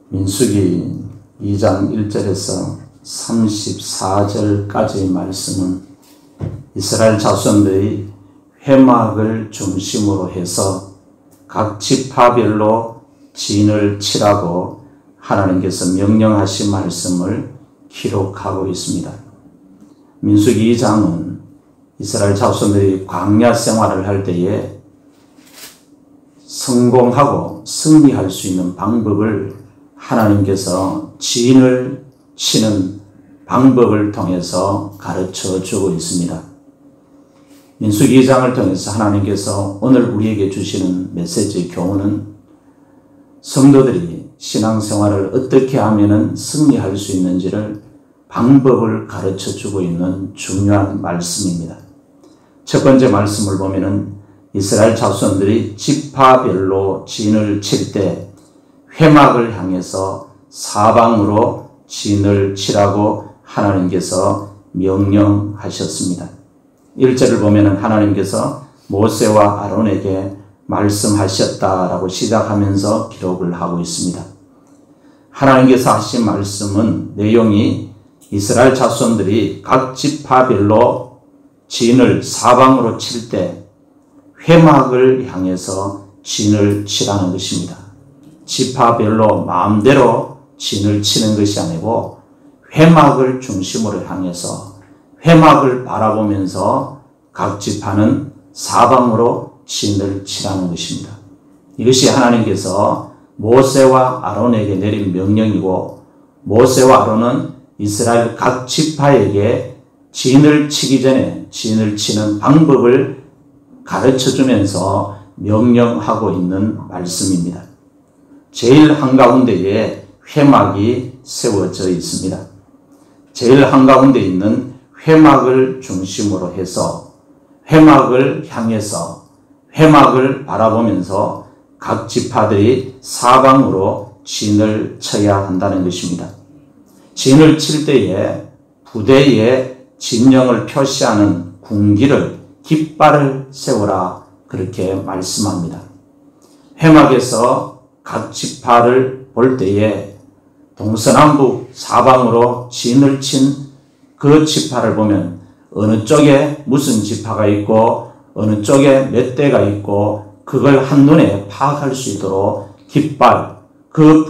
민수기 2장 1절에서 34절까지의 말씀은 이스라엘 자손들이 회막을 중심으로 해서 각 지파별로 진을 치라고 하나님께서 명령하신 말씀을 기록하고 있습니다. 민수기 2장은 이스라엘 자손들이 광야 생활을 할 때에 성공하고 승리할 수 있는 방법을 하나님께서 진을 치는 방법을 통해서 가르쳐 주고 있습니다. 민수기 2장을 통해서 하나님께서 오늘 우리에게 주시는 메시지 교훈은 성도들이 신앙생활을 어떻게 하면 승리할 수 있는지를 방법을 가르쳐 주고 있는 중요한 말씀입니다. 첫 번째 말씀을 보면은 이스라엘 자손들이 지파별로 진을 칠 때 회막을 향해서 사방으로 진을 치라고 하나님께서 명령하셨습니다. 1절을 보면은 하나님께서 모세와 아론에게 말씀하셨다라고 시작하면서 기록을 하고 있습니다. 하나님께서 하신 말씀은 내용이 이스라엘 자손들이 각 지파별로 진을 사방으로 칠 때 회막을 향해서 진을 치라는 것입니다. 지파별로 마음대로 진을 치는 것이 아니고 회막을 중심으로 향해서 회막을 바라보면서 각 지파는 사방으로 진을 치라는 것입니다. 이것이 하나님께서 모세와 아론에게 내린 명령이고 모세와 아론은 이스라엘 각 지파에게 진을 치기 전에 진을 치는 방법을 가르쳐주면서 명령하고 있는 말씀입니다. 제일 한가운데에 회막이 세워져 있습니다. 제일 한가운데 있는 회막을 중심으로 해서 회막을 향해서 회막을 바라보면서 각 지파들이 사방으로 진을 쳐야 한다는 것입니다. 진을 칠 때에 부대의 진영을 표시하는 군기를 깃발을 세우라 그렇게 말씀합니다. 회막에서 각 지파를 볼 때에 동서남북 사방으로 진을 친 그 지파를 보면 어느 쪽에 무슨 지파가 있고 어느 쪽에 몇 대가 있고 그걸 한눈에 파악할 수 있도록 깃발, 그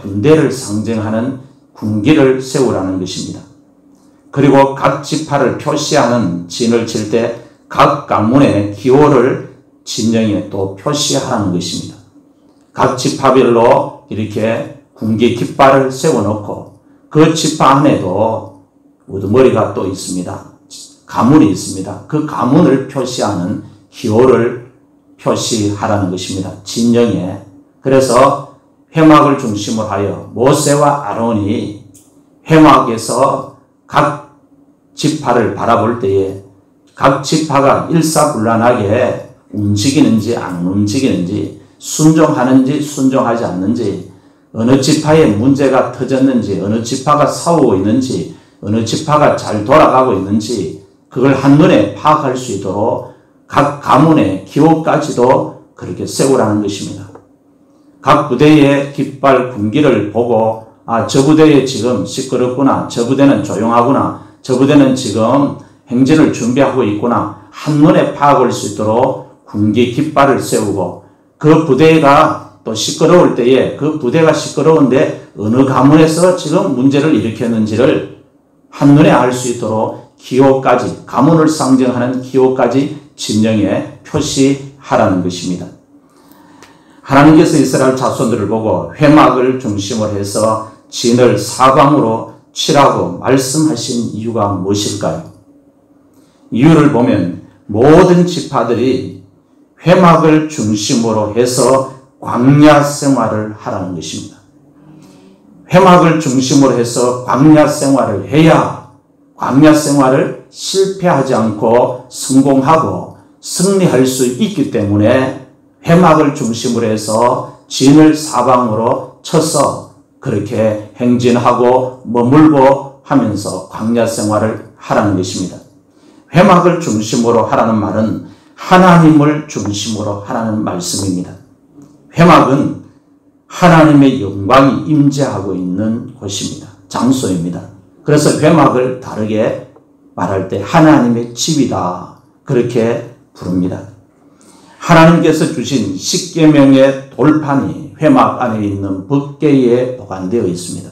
군대를 상징하는 군기를 세우라는 것입니다. 그리고 각 지파를 표시하는 진을 칠 때 각 가문의 기호를 진영에 또 표시하라는 것입니다. 각 지파별로 이렇게 군기 깃발을 세워놓고 그 지파 안에도 우두머리가 또 있습니다. 가문이 있습니다. 그 가문을 표시하는 기호를 표시하라는 것입니다. 진영에. 그래서 회막을 중심으로 하여 모세와 아론이 회막에서 각 지파를 바라볼 때에 각 지파가 일사불란하게 움직이는지 안 움직이는지 순종하는지 순종하지 않는지 어느 지파에 문제가 터졌는지 어느 지파가 싸우고 있는지 어느 지파가 잘 돌아가고 있는지 그걸 한눈에 파악할 수 있도록 각 가문의 기호까지도 그렇게 세우라는 것입니다. 각 부대의 깃발 군기를 보고 저 부대에 지금 시끄럽구나, 저 부대는 조용하구나, 저 부대는 지금 행진을 준비하고 있구나 한눈에 파악할 수 있도록 군기 깃발을 세우고 그 부대가 또 시끄러울 때에 그 부대가 시끄러운데 어느 가문에서 지금 문제를 일으켰는지를 한눈에 알 수 있도록 기호까지 가문을 상징하는 기호까지 진영에 표시하라는 것입니다. 하나님께서 이스라엘 자손들을 보고 회막을 중심으로 해서 진을 사방으로 치라고 말씀하신 이유가 무엇일까요? 이유를 보면 모든 지파들이 회막을 중심으로 해서 광야 생활을 하라는 것입니다. 회막을 중심으로 해서 광야 생활을 해야 광야 생활을 실패하지 않고 성공하고 승리할 수 있기 때문에 회막을 중심으로 해서 진을 사방으로 쳐서 그렇게 행진하고 머물고 하면서 광야 생활을 하라는 것입니다. 회막을 중심으로 하라는 말은 하나님을 중심으로 하라는 말씀입니다. 회막은 하나님의 영광이 임재하고 있는 곳입니다. 장소입니다. 그래서 회막을 다르게 말할 때 하나님의 집이다, 그렇게 부릅니다. 하나님께서 주신 십계명의 돌판이 회막 안에 있는 법궤에 보관되어 있습니다.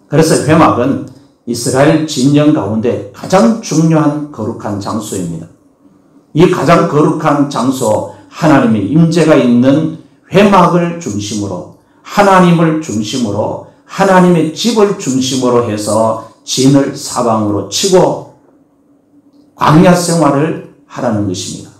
그래서 회막은 이스라엘 진영 가운데 가장 중요한 거룩한 장소입니다. 이 가장 거룩한 장소, 하나님의 임재가 있는 회막을 중심으로, 하나님을 중심으로, 하나님의 집을 중심으로 해서 진을 사방으로 치고 광야 생활을 하라는 것입니다.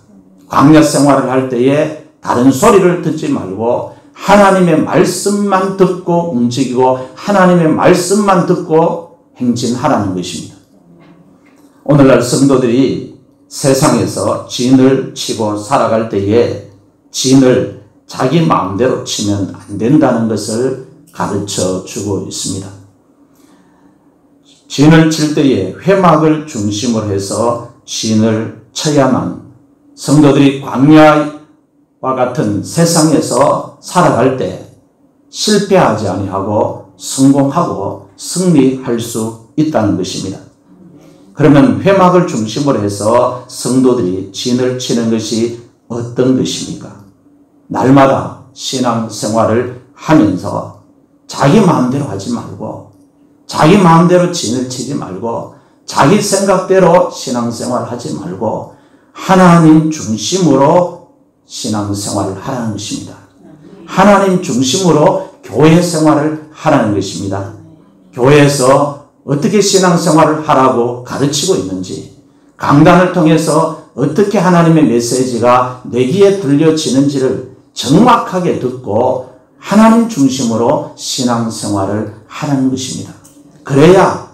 광야 생활을 할 때에 다른 소리를 듣지 말고 하나님의 말씀만 듣고 움직이고 하나님의 말씀만 듣고 행진하라는 것입니다. 오늘날 성도들이 세상에서 진을 치고 살아갈 때에 진을 자기 마음대로 치면 안 된다는 것을 가르쳐 주고 있습니다. 진을 칠 때에 회막을 중심으로 해서 진을 쳐야만 성도들이 광야와 같은 세상에서 살아갈 때 실패하지 아니하고 성공하고 승리할 수 있다는 것입니다. 그러면 회막을 중심으로 해서 성도들이 진을 치는 것이 어떤 것입니까? 날마다 신앙생활을 하면서 자기 마음대로 하지 말고, 자기 마음대로 진을 치지 말고, 자기 생각대로 신앙생활을 하지 말고 하나님 중심으로 신앙생활을 하라는 것입니다. 하나님 중심으로 교회 생활을 하라는 것입니다. 교회에서 어떻게 신앙생활을 하라고 가르치고 있는지, 강단을 통해서 어떻게 하나님의 메시지가 내 귀에 들려지는지를 정확하게 듣고 하나님 중심으로 신앙생활을 하라는 것입니다. 그래야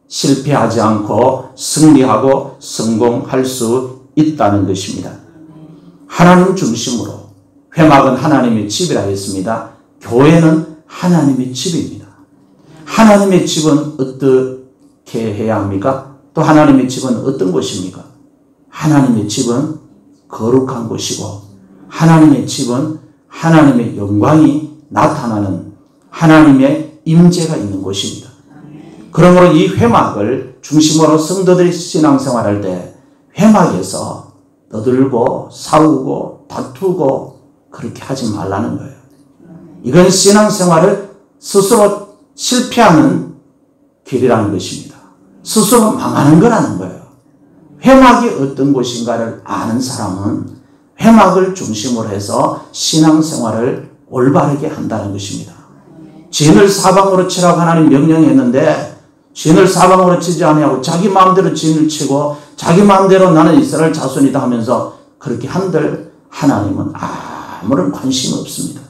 실패하지 않고 승리하고 성공할 수 있다는 것입니다. 하나님 중심으로, 회막은 하나님의 집이라 했습니다. 교회는 하나님의 집입니다. 하나님의 집은 어떻게 해야 합니까? 또 하나님의 집은 어떤 곳입니까? 하나님의 집은 거룩한 곳이고, 하나님의 집은 하나님의 영광이 나타나는 하나님의 임재가 있는 곳입니다. 그러므로 이 회막을 중심으로 성도들이 신앙생활할 때 회막에서 떠들고 싸우고 다투고 그렇게 하지 말라는 거예요. 이건 신앙생활을 스스로 실패하는 길이라는 것입니다. 스스로 망하는 거라는 거예요. 회막이 어떤 곳인가를 아는 사람은 회막을 중심으로 해서 신앙생활을 올바르게 한다는 것입니다. 진을 사방으로 치라고 하나님 명령했는데 진을 사방으로 치지 아니하고 자기 마음대로 진을 치고 자기 마음대로 나는 이스라엘 자손이다 하면서 그렇게 한들 하나님은 아무런 관심이 없습니다.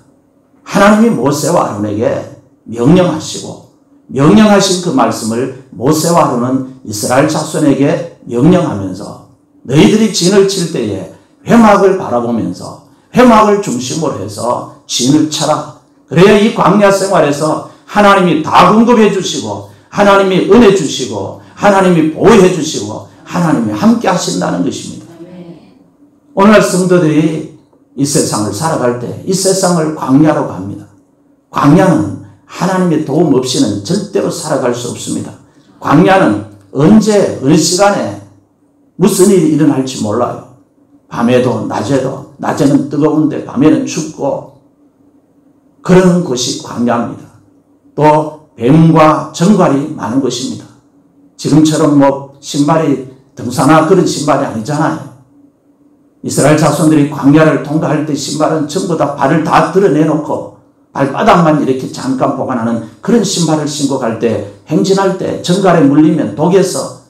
하나님이 모세와 아론에게 명령하시고 명령하신 그 말씀을 모세와 아론은 이스라엘 자손에게 명령하면서 너희들이 진을 칠 때에 회막을 바라보면서 회막을 중심으로 해서 진을 쳐라. 그래야 이 광야 생활에서 하나님이 다 공급해 주시고 하나님이 은혜 주시고 하나님이 보호해 주시고 하나님이 함께 하신다는 것입니다. 오늘날 성도들이 이 세상을 살아갈 때 이 세상을 광야로 갑니다. 광야는 하나님의 도움 없이는 절대로 살아갈 수 없습니다. 광야는 언제 어느 시간에 무슨 일이 일어날지 몰라요. 밤에도 낮에도, 낮에는 뜨거운데 밤에는 춥고 그런 곳이 광야입니다. 또 뱀과 정갈이 많은 곳입니다. 지금처럼 신발이 등산화 그런 신발이 아니잖아요. 이스라엘 자손들이 광야를 통과할 때 신발은 전부 다 발을 다 드러내놓고 발바닥만 이렇게 잠깐 보관하는 그런 신발을 신고 갈 때, 행진할 때 정갈에 물리면 독에서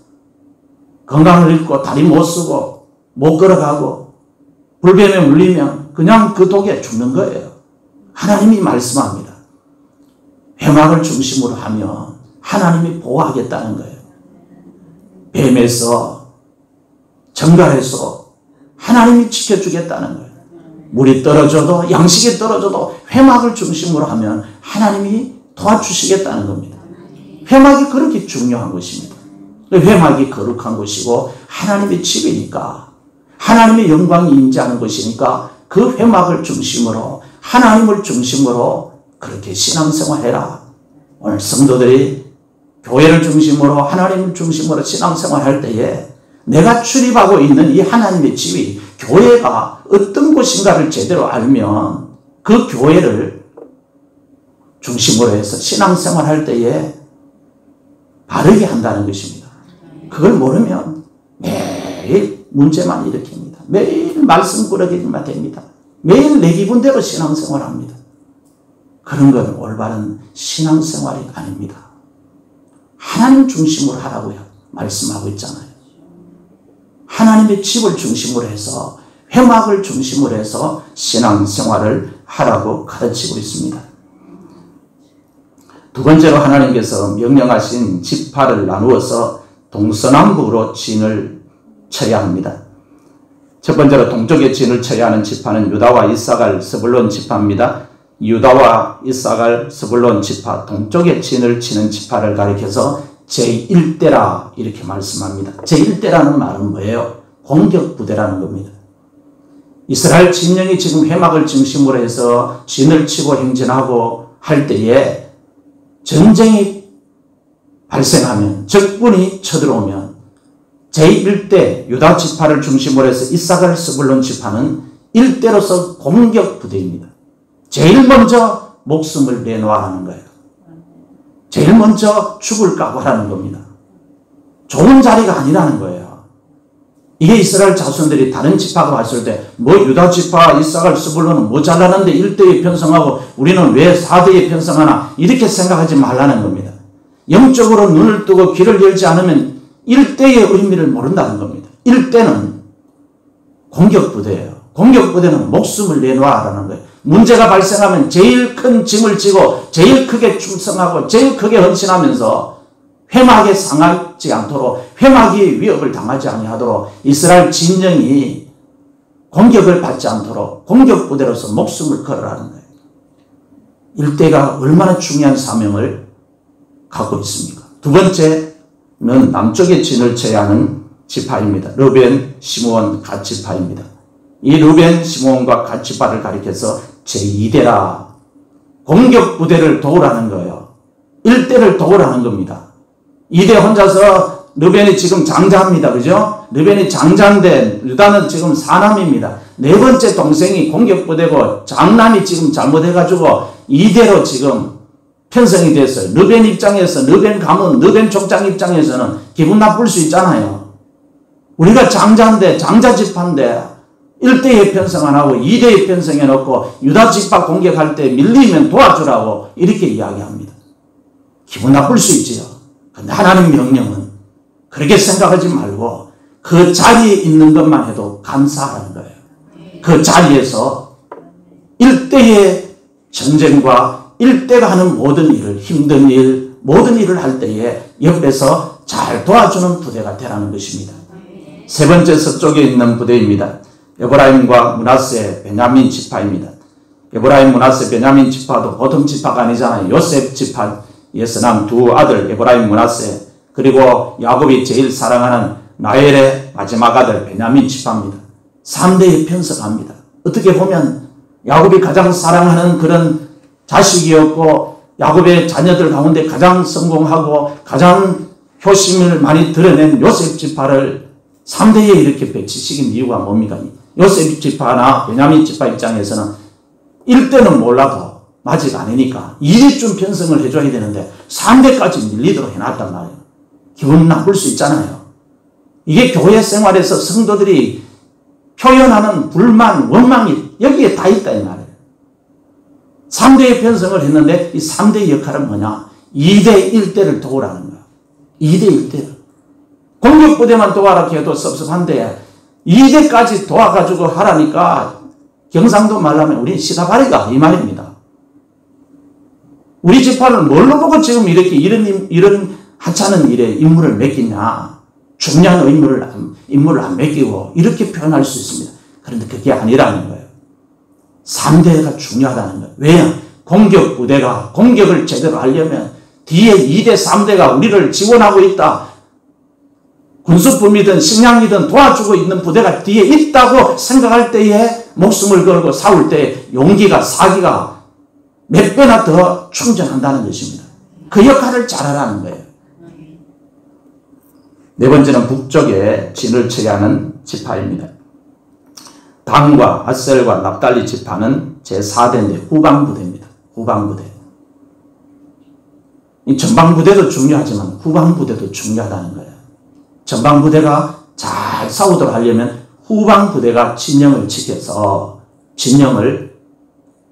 건강을 잃고 다리 못 쓰고 못 걸어가고 불뱀에 물리면 그냥 그 독에 죽는 거예요. 하나님이 말씀합니다. 회막을 중심으로 하면 하나님이 보호하겠다는 거예요. 뱀에서 정갈에서 하나님이 지켜주겠다는 거예요. 물이 떨어져도 양식이 떨어져도 회막을 중심으로 하면 하나님이 도와주시겠다는 겁니다. 회막이 그렇게 중요한 것입니다. 회막이 거룩한 것이고 하나님의 집이니까 하나님의 영광이 임재하는 것이니까 그 회막을 중심으로 하나님을 중심으로 그렇게 신앙생활해라. 오늘 성도들이 교회를 중심으로 하나님을 중심으로 신앙생활할 때에 내가 출입하고 있는 이 하나님의 집이 교회가 어떤 곳인가를 제대로 알면 그 교회를 중심으로 해서 신앙생활할 때에 바르게 한다는 것입니다. 그걸 모르면 매일 문제만 일으킵니다. 매일 말씀꾸러기만 됩니다. 매일 내 기분대로 신앙생활합니다. 그런 건 올바른 신앙생활이 아닙니다. 하나님 중심으로 하라고요. 말씀하고 있잖아요. 하나님의 집을 중심으로 해서 회막을 중심으로 해서 신앙생활을 하라고 가르치고 있습니다. 두 번째로 하나님께서 명령하신 지파를 나누어서 동서남북으로 진을 쳐야 합니다. 첫 번째로 동쪽에 진을 쳐야 하는 지파는 유다와 이사갈, 스불론 지파입니다. 유다와 이사갈, 스불론 지파, 동쪽에 진을 치는 지파를 가리켜서 제1대라 이렇게 말씀합니다. 제1대라는 말은 뭐예요? 공격부대라는 겁니다. 이스라엘 진영이 지금 회막을 중심으로 해서 진을 치고 행진하고 할 때에 전쟁이 발생하면, 적군이 쳐들어오면 제1대 유다 지파를 중심으로 해서 이사갈, 스불론 지파는 1대로서 공격부대입니다. 제일 먼저 목숨을 내놓아 하는 거예요. 제일 먼저 죽을 각오하라는 겁니다. 좋은 자리가 아니라는 거예요. 이게 이스라엘 자손들이 다른 지파가 왔을 때 뭐 유다 지파, 이사갈, 스불론은 뭐 잘나는데 1대에 편성하고 우리는 왜 4대에 편성하나 이렇게 생각하지 말라는 겁니다. 영적으로 눈을 뜨고 귀를 열지 않으면 1대의 의미를 모른다는 겁니다. 1대는 공격부대예요. 공격부대는 목숨을 내놓아라는 거예요. 문제가 발생하면 제일 큰 짐을 지고 제일 크게 충성하고 제일 크게 헌신하면서 회막에 상하지 않도록, 회막이 위협을 당하지 아니하도록 이스라엘 진영이 공격을 받지 않도록 공격부대로서 목숨을 걸으라는 거예요. 일대가 얼마나 중요한 사명을 갖고 있습니까? 두 번째는 남쪽에 진을 쳐야 하는 지파입니다. 르벤, 시므온, 갓 지파입니다. 이 르벤, 시므온과 갓 지파를 가리켜서 제2대라, 공격부대를 도우라는 거예요. 1대를 도우라는 겁니다. 2대 혼자서 르벤이 지금 장자입니다. 그죠? 르벤이 장자인데 유다는 지금 사남입니다. 네 번째 동생이 공격부대고 장남이 지금 잘못해가지고 2대로 지금 편성이 됐어요. 르벤 입장에서, 르벤 가문, 르벤 족장 입장에서는 기분 나쁠 수 있잖아요. 우리가 장자인데, 장자 지파인데 1대에 편성 안 하고 2대에 편성해 놓고 유다 지파 공격할 때 밀리면 도와주라고 이렇게 이야기합니다. 기분 나쁠 수 있지요. 근데 하나님 명령은 그렇게 생각하지 말고 그 자리에 있는 것만 해도 감사하라는 거예요. 그 자리에서 1대의 전쟁과 1대가 하는 모든 일을, 힘든 일, 모든 일을 할 때에 옆에서 잘 도와주는 부대가 되라는 것입니다. 세 번째 서쪽에 있는 부대입니다. 에브라임과 므낫세, 베냐민 지파입니다. 에브라임, 므낫세, 베냐민 지파도 보통 지파가 아니잖아요. 요셉 지파에서 난 두 아들 에브라임, 므낫세, 그리고 야곱이 제일 사랑하는 라헬의 마지막 아들 베냐민 지파입니다. 3대에 편성합니다. 어떻게 보면 야곱이 가장 사랑하는 그런 자식이었고 야곱의 자녀들 가운데 가장 성공하고 가장 효심을 많이 드러낸 요셉 지파를 3대에 이렇게 배치시킨 이유가 뭡니까? 요셉 지파나 베냐민 지파 입장에서는 1대는 몰라도 아직 아니니까 2대쯤 편성을 해줘야 되는데 3대까지 밀리도록 해놨단 말이에요. 기분 나쁠 수 있잖아요. 이게 교회 생활에서 성도들이 표현하는 불만, 원망이 여기에 다 있다 이 말이에요. 3대에 편성을 했는데 이 3대의 역할은 뭐냐? 2대 1대를 도우라는 거야. 2대 1대를. 공격부대만 도와라 해도 섭섭한데 2대까지 도와가지고 하라니까 경상도 말하면 우리 시다바리가 이 말입니다. 우리 지파를 뭘로 보고 지금 이렇게 이런 하찮은 일에 임무를 맡기냐. 중요한 임무를 안 맡기고 이렇게 표현할 수 있습니다. 그런데 그게 아니라는 거예요. 3대가 중요하다는 거예요. 왜냐? 공격부대가 공격을 제대로 하려면 뒤에 2대, 3대가 우리를 지원하고 있다. 군수품이든 식량이든 도와주고 있는 부대가 뒤에 있다고 생각할 때에 목숨을 걸고 싸울 때 용기가, 사기가 몇 배나 더 충전한다는 것입니다. 그 역할을 잘하라는 거예요. 네 번째는 북쪽에 진을 쳐야 하는 지파입니다. 단과 아셀과 납달리 지파는 제4대인데 후방부대입니다. 후방부대. 이 전방부대도 중요하지만 후방부대도 중요하다는 거예요. 전방부대가 잘 싸우도록 하려면 후방부대가 진영을 지켜서 진영을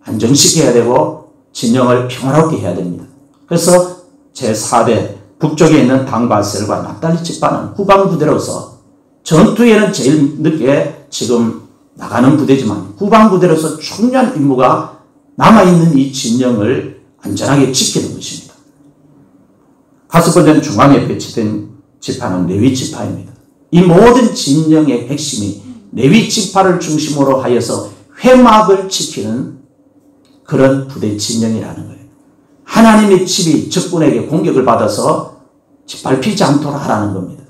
안정시켜야 되고 진영을 평화롭게 해야 됩니다. 그래서 제4대 북쪽에 있는 단과 아셀과 납달리 지파는 후방부대로서 전투에는 제일 늦게 지금 나가는 부대지만 후방부대로서 중요한 임무가 남아있는 이 진영을 안전하게 지키는 것입니다. 다섯 번째는 중앙에 배치된 지파는 레위 지파입니다. 이 모든 진영의 핵심이 레위 지파를 중심으로 하여서 회막을 지키는 그런 부대 진영이라는 거예요. 하나님의 집이 적군에게 공격을 받아서 짓밟히지 않도록 하라는 겁니다.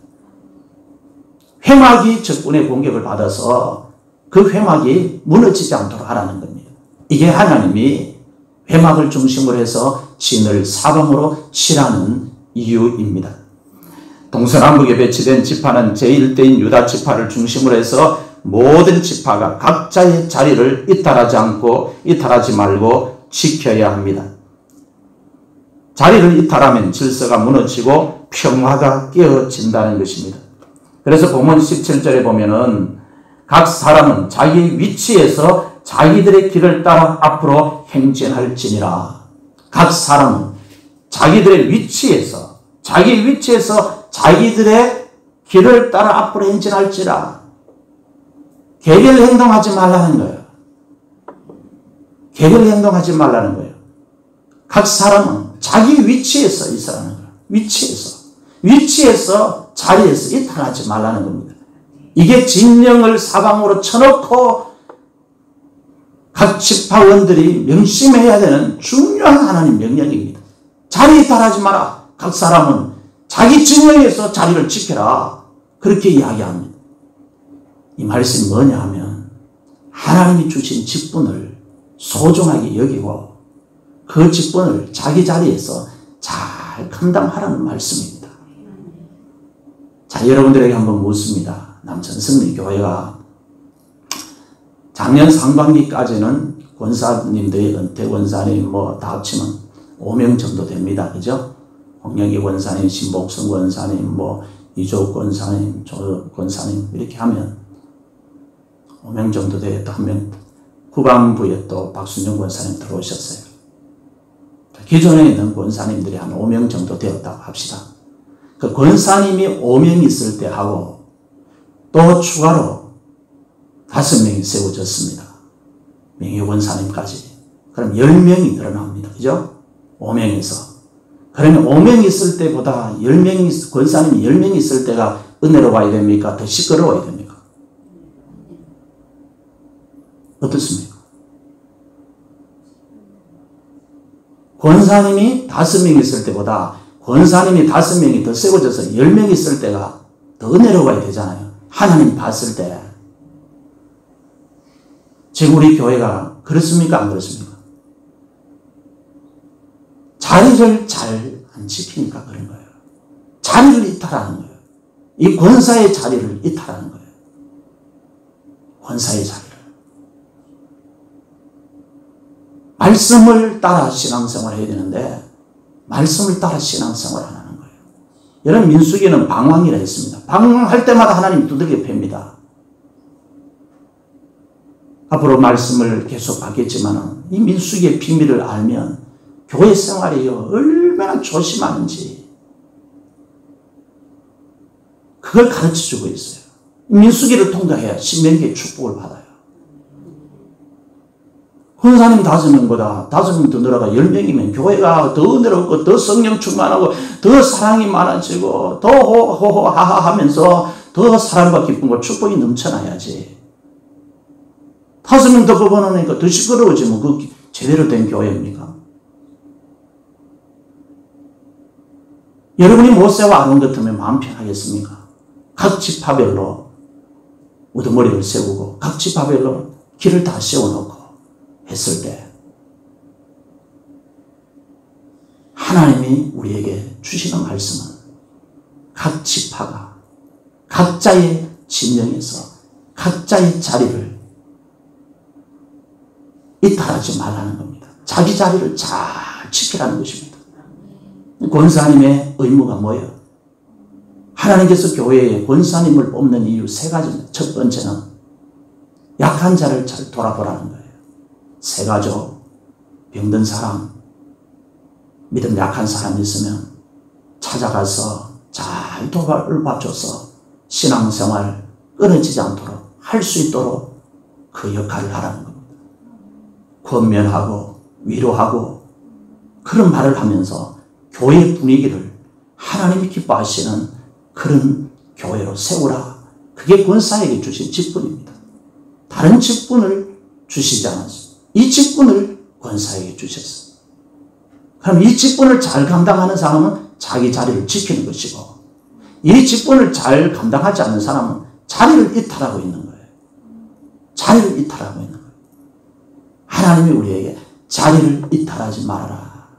회막이 적군의 공격을 받아서 그 회막이 무너지지 않도록 하라는 겁니다. 이게 하나님이 회막을 중심으로 해서 진을 사방으로 칠하는 이유입니다. 동서남북에 배치된 지파는 제1대인 유다 지파를 중심으로 해서 모든 지파가 각자의 자리를 이탈하지 말고 지켜야 합니다. 자리를 이탈하면 질서가 무너지고 평화가 깨어진다는 것입니다. 그래서 본문 17절에 보면은 각 사람은 자기 위치에서 자기들의 길을 따라 앞으로 행진할지니라. 각 사람은 자기들의 위치에서 자기들의 길을 따라 앞으로 행진할지라. 개별 행동하지 말라는 거예요. 개별 행동하지 말라는 거예요. 각 사람은 자기 위치에서 있으라는 거예요. 위치에서 자리에서 이탈하지 말라는 겁니다. 이게 진영을 사방으로 쳐놓고 각 지파원들이 명심해야 되는 중요한 하나님 명령입니다. 자리 이탈하지 마라. 각 사람은 자기 진영에서 자리를 지켜라. 그렇게 이야기합니다. 이 말씀이 뭐냐 하면 하나님이 주신 직분을 소중하게 여기고 그 직분을 자기 자리에서 잘 감당하라는 말씀입니다. 자, 여러분들에게 한번 묻습니다. 남천성리교회가 작년 상반기까지는 권사님들이 은퇴 권사님 다 합치면 5명 정도 됩니다. 그죠? 홍영기 권사님, 신복성 권사님, 이조 권사님, 조 권사님 이렇게 하면 5명 정도 되었다 하면 후반부에 또 박순영 권사님 들어오셨어요. 기존에 있는 권사님들이 한 5명 정도 되었다고 합시다. 그 권사님이 5명 있을 때 하고 또 추가로 5명이 세워졌습니다. 명예 권사님까지. 그럼 10명이 늘어납니다. 그죠? 5명에서. 그러면 5명 있을 때보다 권사님이 10명이 있을 때가 은혜로워야 됩니까? 더 시끄러워야 됩니까? 어떻습니까? 권사님이 5명 있을 때보다 권사님이 5명이 더 세워져서 10명 있을 때가 더 은혜로워야 되잖아요. 하나님 봤을 때. 지금 우리 교회가 그렇습니까? 안 그렇습니까? 자리를 잘 안 지키니까 그런 거예요. 자리를 이탈하는 거예요. 이 권사의 자리를 이탈하는 거예요. 권사의 자리를. 말씀을 따라 신앙생활을 해야 되는데 말씀을 따라 신앙생활을 안 하는 거예요. 여러분 민수기는 방황이라 했습니다. 방황할 때마다 하나님 두들겨 팹니다. 앞으로 말씀을 계속 받겠지만 이 민수기의 비밀을 알면 교회 생활이 얼마나 조심하는지 그걸 가르쳐주고 있어요. 민수기를 통과해야 신명기의 축복을 받아요. 권사님 5명보다 5명 더 늘어가 10명이면 교회가 더 은혜롭고 더 성령 충만하고 더 사랑이 많아지고 더 호호하하 하면서 더 사랑과 기쁨과 축복이 넘쳐나야지. 5명 더 뽑아놓으니까 더 시끄러워지면 그 제대로 된 교회입니까? 여러분이 모세와 아론 같으면 마음 편하겠습니까? 각 지파별로 우두머리를 세우고 각 지파별로 길을 다 세워놓고 했을 때 하나님이 우리에게 주시는 말씀은 각 지파가 각자의 진영에서 각자의 자리를 이탈하지 말라는 겁니다. 자기 자리를 잘 지키라는 것입니다. 권사님의 의무가 뭐예요? 하나님께서 교회에 권사님을 뽑는 이유 세 가지입니다. 첫 번째는 약한 자를 잘 돌아보라는 거예요. 세 가족, 병든 사람, 믿음 약한 사람이 있으면 찾아가서 잘 돌봐줘서 신앙생활 끊어지지 않도록 할 수 있도록 그 역할을 하라는 겁니다. 권면하고 위로하고 그런 말을 하면서 교회 분위기를 하나님이 기뻐하시는 그런 교회로 세우라. 그게 권사에게 주신 직분입니다. 다른 직분을 주시지 않았어요. 이 직분을 권사에게 주셨어요. 그럼 이 직분을 잘 감당하는 사람은 자기 자리를 지키는 것이고, 이 직분을 잘 감당하지 않는 사람은 자리를 이탈하고 있는 거예요. 자리를 이탈하고 있는 거예요. 하나님이 우리에게 자리를 이탈하지 말아라.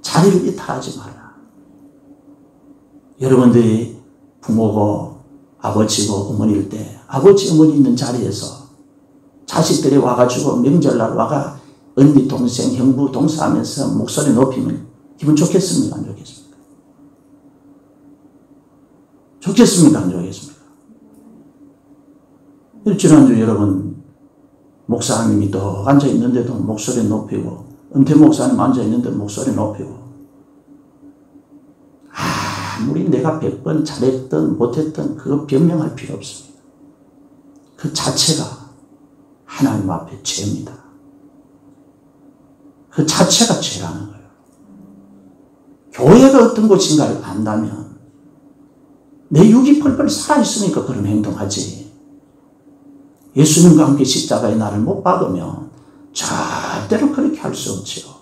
자리를 이탈하지 말아라. 여러분들이 부모고 아버지고 어머니일 때 아버지 어머니 있는 자리에서 자식들이 와가지고 명절날 와가 언니 동생 형부 동사하면서 목소리 높이면 기분 좋겠습니까? 안 좋겠습니까? 좋겠습니까? 안 좋겠습니까? 지난주 여러분 목사님이 또 앉아있는데도 목소리 높이고, 은퇴 목사님 앉아있는데 목소리 높이고, 아무리 내가 100번 잘했든 못했든 그거 변명할 필요 없습니다. 그 자체가 하나님 앞에 죄입니다. 그 자체가 죄라는 거예요. 교회가 어떤 곳인가를 안다면 내 육이 펄펄 살아있으니까 그런 행동하지. 예수님과 함께 십자가의 날을 못 박으면 절대로 그렇게 할 수 없지요.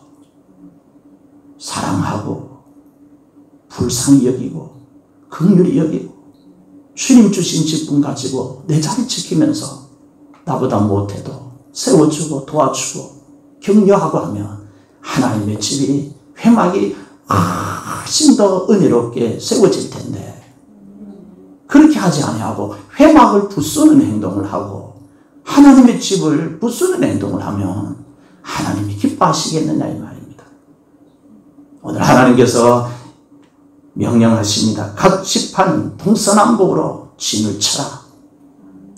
사랑하고 불쌍히 여기고 긍휼히 여기고 주님 주신 직분 가지고 내 자리 지키면서 나보다 못해도 세워주고 도와주고 격려하고 하면 하나님의 집이 회막이 훨씬 더 은혜롭게 세워질 텐데, 그렇게 하지 아니하고 회막을 부수는 행동을 하고 하나님의 집을 부수는 행동을 하면 하나님이 기뻐하시겠느냐 이 말입니다. 오늘 하나님께서 명령하십니다. 각 지파는 동서남북으로 진을 쳐라.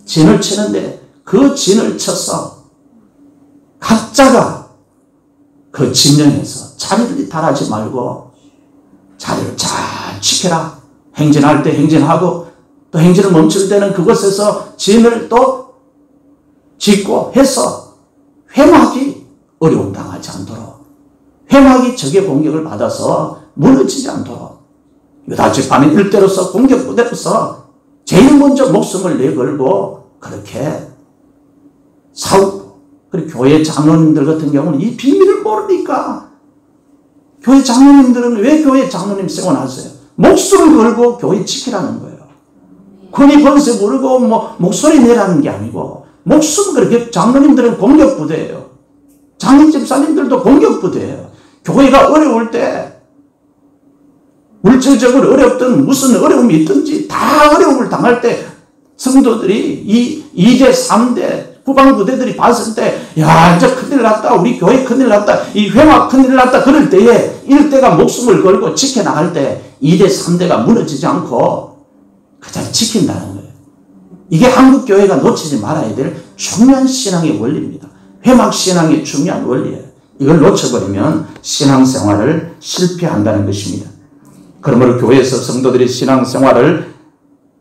진을 치는데 그 진을 쳐서 각자가 그 진영에서 자리를 이탈하지 말고 자리를 잘 지켜라. 행진할 때 행진하고 또 행진을 멈출 때는 그곳에서 진을 또 짓고 해서 회막이 어려움 당하지 않도록, 회막이 적의 공격을 받아서 무너지지 않도록 유다 지파는 일대로서 공격 부대로서 제일 먼저 목숨을 내걸고 그렇게 싸우고, 그리고 교회 장로님들 같은 경우는 이 비밀을 모르니까 교회 장로님들은 왜 교회 장로님 세워놨어요? 목숨을 걸고 교회 지키라는 거예요. 권위 권세 모르고 목소리 내라는 게 아니고 목숨 그렇게 장로님들은 공격부대예요. 장인 집사님들도 공격부대예요. 교회가 어려울 때 물질적으로 어렵든 무슨 어려움이 있든지 다 어려움을 당할 때 성도들이 이 2대 3대 후방부대들이 봤을 때 야 이제 큰일 났다, 우리 교회 큰일 났다, 이 회막 큰일 났다, 그럴 때에 1대가 목숨을 걸고 지켜나갈 때 2대 3대가 무너지지 않고 그 자리 지킨다는 거예요. 이게 한국교회가 놓치지 말아야 될 중요한 신앙의 원리입니다. 회막신앙의 중요한 원리예요. 이걸 놓쳐버리면 신앙생활을 실패한다는 것입니다. 그러므로 교회에서 성도들이 신앙생활을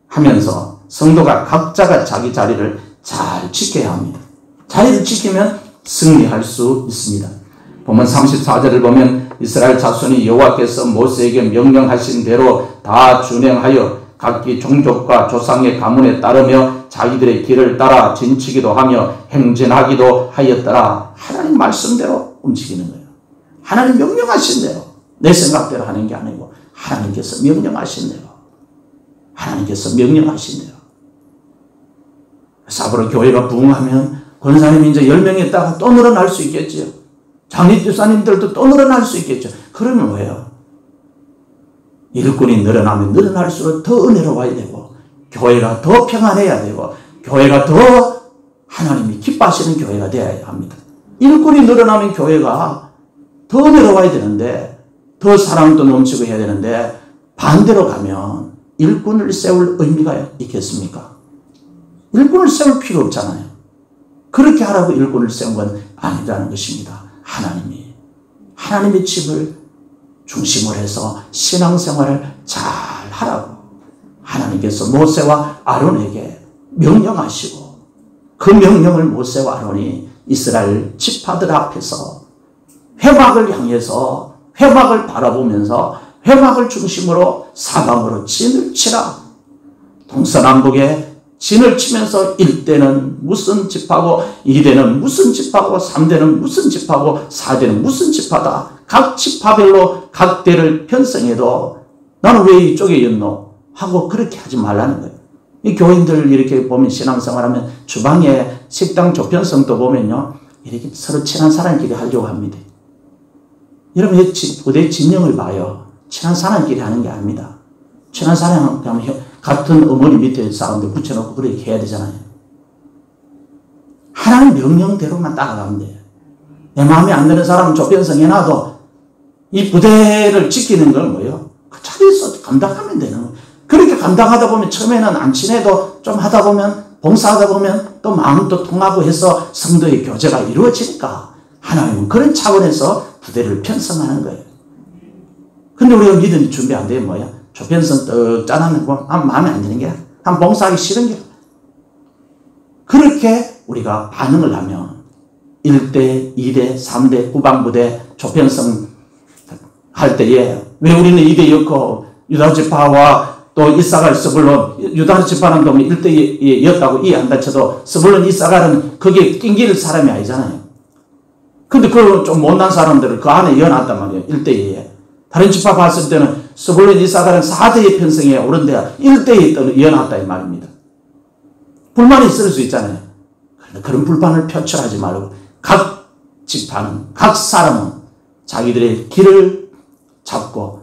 하면서 성도가 각자가 자기 자리를 잘 지켜야 합니다. 자리를 지키면 승리할 수 있습니다. 보면 34절을 보면 이스라엘 자손이 여호와께서 모세에게 명령하신 대로 다 준행하여 각기 종족과 조상의 가문에 따르며 자기들의 길을 따라 진치기도 하며 행진하기도 하였더라. 하나님 말씀대로 움직이는 거예요. 하나님 명령하신 대로, 내 생각대로 하는 게 아니고 하나님께서 명령하신 대로, 하나님께서 명령하신 대로. 그래서 앞으로 교회가 부흥하면 권사님이 이제 10명 있다가 또 늘어날 수 있겠지요. 장례 집사님들도 또 늘어날 수 있겠죠. 그러면 왜요? 일꾼이 늘어나면 늘어날수록 더 은혜로워야 되고, 교회가 더 평안해야 되고, 교회가 더 하나님이 기뻐하시는 교회가 되어야 합니다. 일꾼이 늘어나면 교회가 더 은혜로워야 되는데, 더 사랑도 넘치고 해야 되는데, 반대로 가면 일꾼을 세울 의미가 있겠습니까? 일꾼을 세울 필요 없잖아요. 그렇게 하라고 일꾼을 세운 건 아니라는 것입니다. 하나님의 집을 중심으로 해서 신앙생활을 잘 하라고 하나님께서 모세와 아론에게 명령하시고, 그 명령을 모세와 아론이 이스라엘 지파들 앞에서 회막을 향해서 회막을 바라보면서 회막을 중심으로 사방으로 진을 치라. 동서남북에 진을 치면서 1대는 무슨 집하고 2대는 무슨 집하고 3대는 무슨 집하고 4대는 무슨 집하다. 각 집파별로 각 대를 편성해도 나는 왜 이쪽에 였노? 하고 그렇게 하지 말라는 거예요. 이 교인들 이렇게 보면 신앙생활하면 주방에 식당 조편성도 보면요, 이렇게 서로 친한 사람끼리 하려고 합니다. 여러분, 부대 진영을 봐요. 친한 사람끼리 하는 게 아닙니다. 친한 사람 하면 같은 어머니 밑에 사람들 붙여놓고 그렇게 해야 되잖아요. 하나님 명령대로만 따라가면 돼요. 내 마음에 안 드는 사람은 조편성 해놔도 이 부대를 지키는 건 뭐예요? 그 자리에서 감당하면 되는 거예요. 그렇게 감당하다 보면 처음에는 안 친해도 좀 하다 보면, 봉사하다 보면 또 마음도 통하고 해서 성도의 교제가 이루어지니까 하나님은 그런 차원에서 부대를 편성하는 거예요. 근데 우리가 믿음이 준비 안 되면 뭐야? 조편성 떡 짜놓는 거 마음에 안 드는 게, 한 봉사하기 싫은 게. 그렇게 우리가 반응을 하면 1대, 2대, 3대, 후방부대 조편성 할 때에, 왜 우리는 2대였고 유다지파와 또 이사갈 스불론, 유다지파는 또 1대였다고 이해한다 쳐도 스불론 이사갈은 거기에 낑길 사람이 아니잖아요. 근데 그 좀 못난 사람들을 그 안에 이어놨단 말이에요. 1대에. 다른 지파 봤을 때는 스불론 이사갈은 4대의 편성에 오른데 1대에 이어놨다 이 말입니다. 불만이 있을 수 있잖아요. 그런데 그런 불만을 표출하지 말고 각 지파는, 각 사람은 자기들의 길을 잡고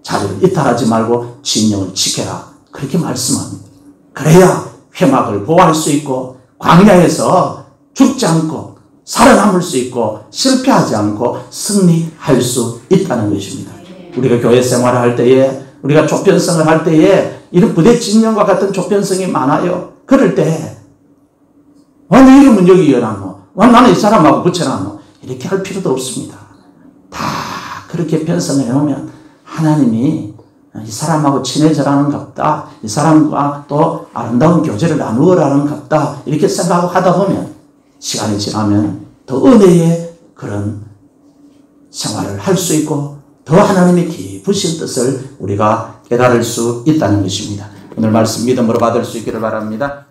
자리를 이탈하지 말고 진영을 지켜라. 그렇게 말씀합니다. 그래야 회막을 보호할 수 있고 광야에서 죽지 않고 살아남을 수 있고 실패하지 않고 승리할 수 있다는 것입니다. 우리가 교회 생활을 할 때에, 우리가 조편성을 할 때에 이런 부대 진영과 같은 조편성이 많아요. 그럴 때 왜 내 이름은 여기 이어놨노? 왜 나는 이 사람하고 붙여놨노? 이렇게 할 필요도 없습니다. 다 그렇게 편성을 해놓으면 하나님이 이 사람하고 친해져라는 갑다, 이 사람과 또 아름다운 교제를 나누어라는 갑다, 이렇게 생각하고 하다 보면 시간이 지나면 더 은혜의 그런 생활을 할 수 있고 더 하나님의 깊으신 뜻을 우리가 깨달을 수 있다는 것입니다. 오늘 말씀 믿음으로 받을 수 있기를 바랍니다.